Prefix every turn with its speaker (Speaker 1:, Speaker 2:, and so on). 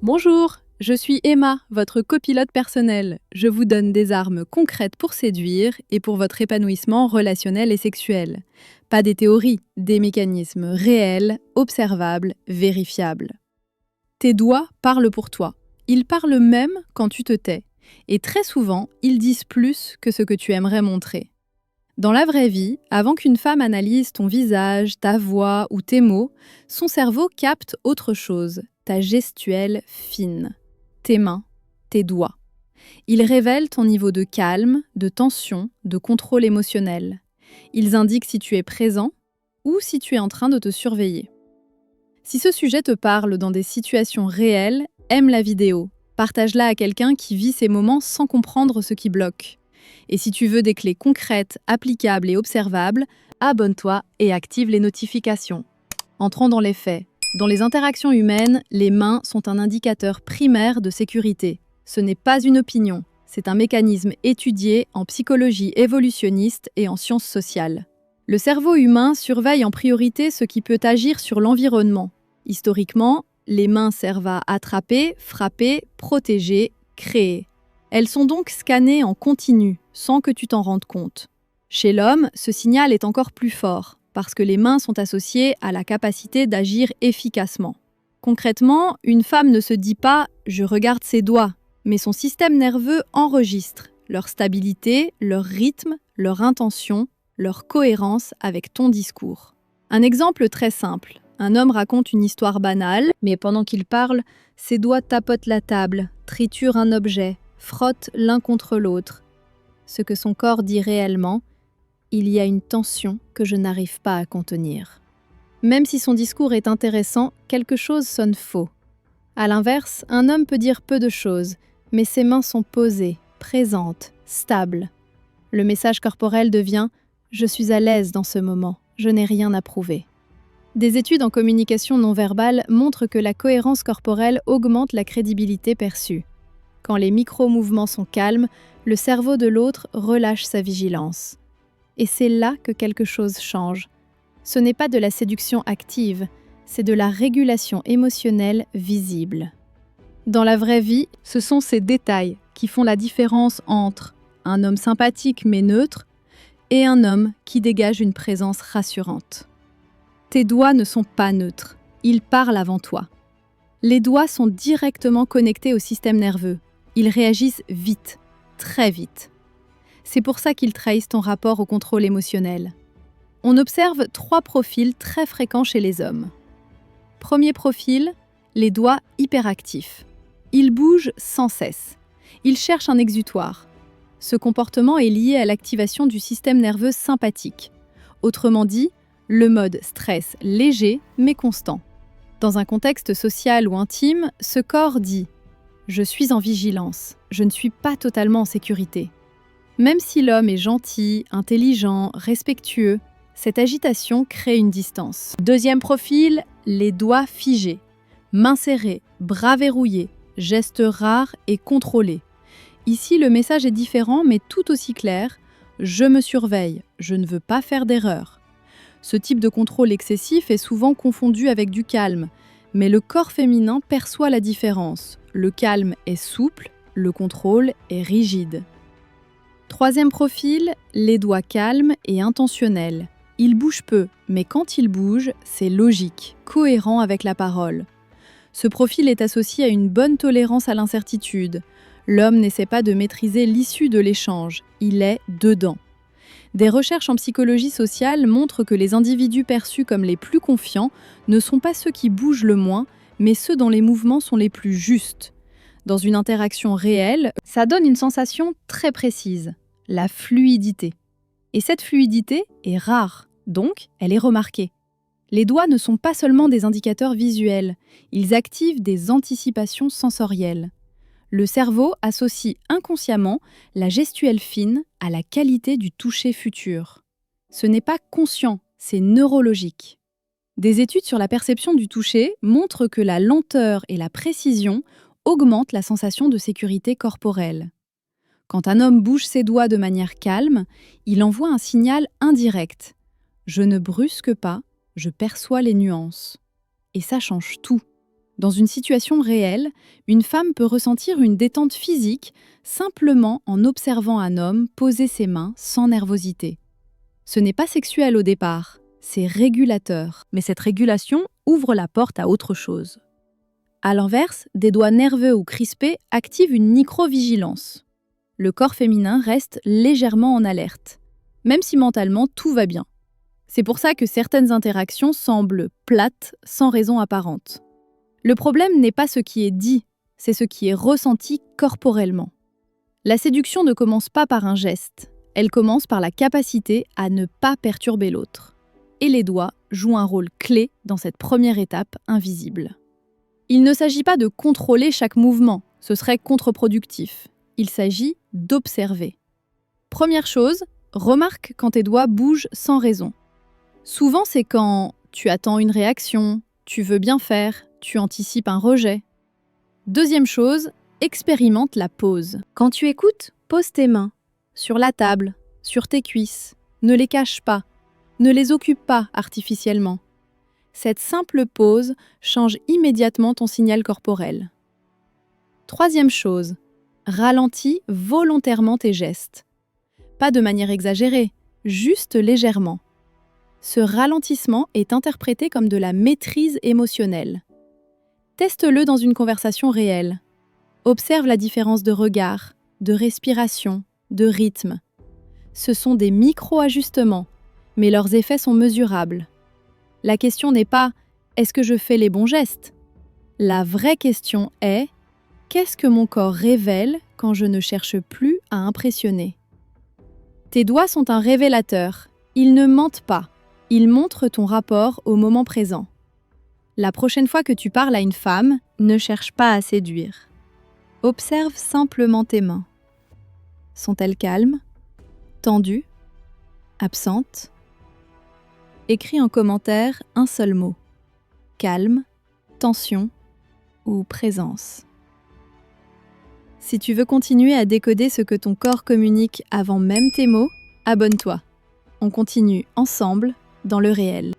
Speaker 1: Bonjour, je suis Emma, votre copilote personnel. Je vous donne des armes concrètes pour séduire et pour votre épanouissement relationnel et sexuel. Pas des théories, des mécanismes réels, observables, vérifiables. Tes doigts parlent pour toi. Ils parlent même quand tu te tais. Et très souvent, ils disent plus que ce que tu aimerais montrer. Dans la vraie vie, avant qu'une femme analyse ton visage, ta voix ou tes mots, son cerveau capte autre chose, ta gestuelle fine, tes mains, tes doigts. Ils révèlent ton niveau de calme, de tension, de contrôle émotionnel. Ils indiquent si tu es présent ou si tu es en train de te surveiller. Si ce sujet te parle dans des situations réelles, aime la vidéo. Partage-la à quelqu'un qui vit ces moments sans comprendre ce qui bloque. Et si tu veux des clés concrètes, applicables et observables, abonne-toi et active les notifications. Entrons dans les faits. Dans les interactions humaines, les mains sont un indicateur primaire de sécurité. Ce n'est pas une opinion, c'est un mécanisme étudié en psychologie évolutionniste et en sciences sociales. Le cerveau humain surveille en priorité ce qui peut agir sur l'environnement. Historiquement, les mains servent à attraper, frapper, protéger, créer. Elles sont donc scannées en continu, sans que tu t'en rendes compte. Chez l'homme, ce signal est encore plus fort, parce que les mains sont associées à la capacité d'agir efficacement. Concrètement, une femme ne se dit pas « je regarde ses doigts », mais son système nerveux enregistre leur stabilité, leur rythme, leur intention, leur cohérence avec ton discours. Un exemple très simple. Un homme raconte une histoire banale, mais pendant qu'il parle, ses doigts tapotent la table, triturent un objet, frottent l'un contre l'autre. Ce que son corps dit réellement, il y a une tension que je n'arrive pas à contenir. Même si son discours est intéressant, quelque chose sonne faux. À l'inverse, un homme peut dire peu de choses, mais ses mains sont posées, présentes, stables. Le message corporel devient « je suis à l'aise dans ce moment, je n'ai rien à prouver ». Des études en communication non verbale montrent que la cohérence corporelle augmente la crédibilité perçue. Quand les micro-mouvements sont calmes, le cerveau de l'autre relâche sa vigilance. Et c'est là que quelque chose change. Ce n'est pas de la séduction active, c'est de la régulation émotionnelle visible. Dans la vraie vie, ce sont ces détails qui font la différence entre un homme sympathique mais neutre et un homme qui dégage une présence rassurante. Tes doigts ne sont pas neutres, ils parlent avant toi. Les doigts sont directement connectés au système nerveux. Ils réagissent vite, très vite. C'est pour ça qu'ils trahissent ton rapport au contrôle émotionnel. On observe 3 profils très fréquents chez les hommes. Premier profil, les doigts hyperactifs. Ils bougent sans cesse. Ils cherchent un exutoire. Ce comportement est lié à l'activation du système nerveux sympathique. Autrement dit, le mode stress léger mais constant. Dans un contexte social ou intime, ce corps dit « je suis en vigilance, je ne suis pas totalement en sécurité ». Même si l'homme est gentil, intelligent, respectueux, cette agitation crée une distance. Deuxième profil, les doigts figés. Mains serrées, bras verrouillés, gestes rares et contrôlés. Ici, le message est différent mais tout aussi clair. Je me surveille, je ne veux pas faire d'erreur. Ce type de contrôle excessif est souvent confondu avec du calme, mais le corps féminin perçoit la différence. Le calme est souple, le contrôle est rigide. Troisième profil, les doigts calmes et intentionnels. Ils bougent peu, mais quand ils bougent, c'est logique, cohérent avec la parole. Ce profil est associé à une bonne tolérance à l'incertitude. L'homme n'essaie pas de maîtriser l'issue de l'échange, il est dedans. Des recherches en psychologie sociale montrent que les individus perçus comme les plus confiants ne sont pas ceux qui bougent le moins, mais ceux dont les mouvements sont les plus justes. Dans une interaction réelle, ça donne une sensation très précise, la fluidité. Et cette fluidité est rare, donc elle est remarquée. Les doigts ne sont pas seulement des indicateurs visuels, ils activent des anticipations sensorielles. Le cerveau associe inconsciemment la gestuelle fine à la qualité du toucher futur. Ce n'est pas conscient, c'est neurologique. Des études sur la perception du toucher montrent que la lenteur et la précision augmentent la sensation de sécurité corporelle. Quand un homme bouge ses doigts de manière calme, il envoie un signal indirect. Je ne brusque pas, je perçois les nuances. Et ça change tout. Dans une situation réelle, une femme peut ressentir une détente physique simplement en observant un homme poser ses mains sans nervosité. Ce n'est pas sexuel au départ, c'est régulateur, mais cette régulation ouvre la porte à autre chose. À l'inverse, des doigts nerveux ou crispés activent une micro-vigilance. Le corps féminin reste légèrement en alerte, même si mentalement tout va bien. C'est pour ça que certaines interactions semblent plates sans raison apparente. Le problème n'est pas ce qui est dit, c'est ce qui est ressenti corporellement. La séduction ne commence pas par un geste, elle commence par la capacité à ne pas perturber l'autre. Et les doigts jouent un rôle clé dans cette première étape invisible. Il ne s'agit pas de contrôler chaque mouvement, ce serait contre-productif. Il s'agit d'observer. Première chose, remarque quand tes doigts bougent sans raison. Souvent, c'est quand tu attends une réaction, tu veux bien faire, tu anticipes un rejet. Deuxième chose, expérimente la pose. Quand tu écoutes, pose tes mains sur la table, sur tes cuisses. Ne les cache pas, ne les occupe pas artificiellement. Cette simple pose change immédiatement ton signal corporel. Troisième chose, ralentis volontairement tes gestes. Pas de manière exagérée, juste légèrement. Ce ralentissement est interprété comme de la maîtrise émotionnelle. Teste-le dans une conversation réelle. Observe la différence de regard, de respiration, de rythme. Ce sont des micro-ajustements, mais leurs effets sont mesurables. La question n'est pas « est-ce que je fais les bons gestes ?» La vraie question est « qu'est-ce que mon corps révèle quand je ne cherche plus à impressionner ?» Tes doigts sont un révélateur. Ils ne mentent pas. Ils montrent ton rapport au moment présent. La prochaine fois que tu parles à une femme, ne cherche pas à séduire. Observe simplement tes mains. Sont-elles calmes, tendues, absentes ? Écris en commentaire un seul mot. Calme, tension ou présence. Si tu veux continuer à décoder ce que ton corps communique avant même tes mots, abonne-toi. On continue ensemble dans le réel.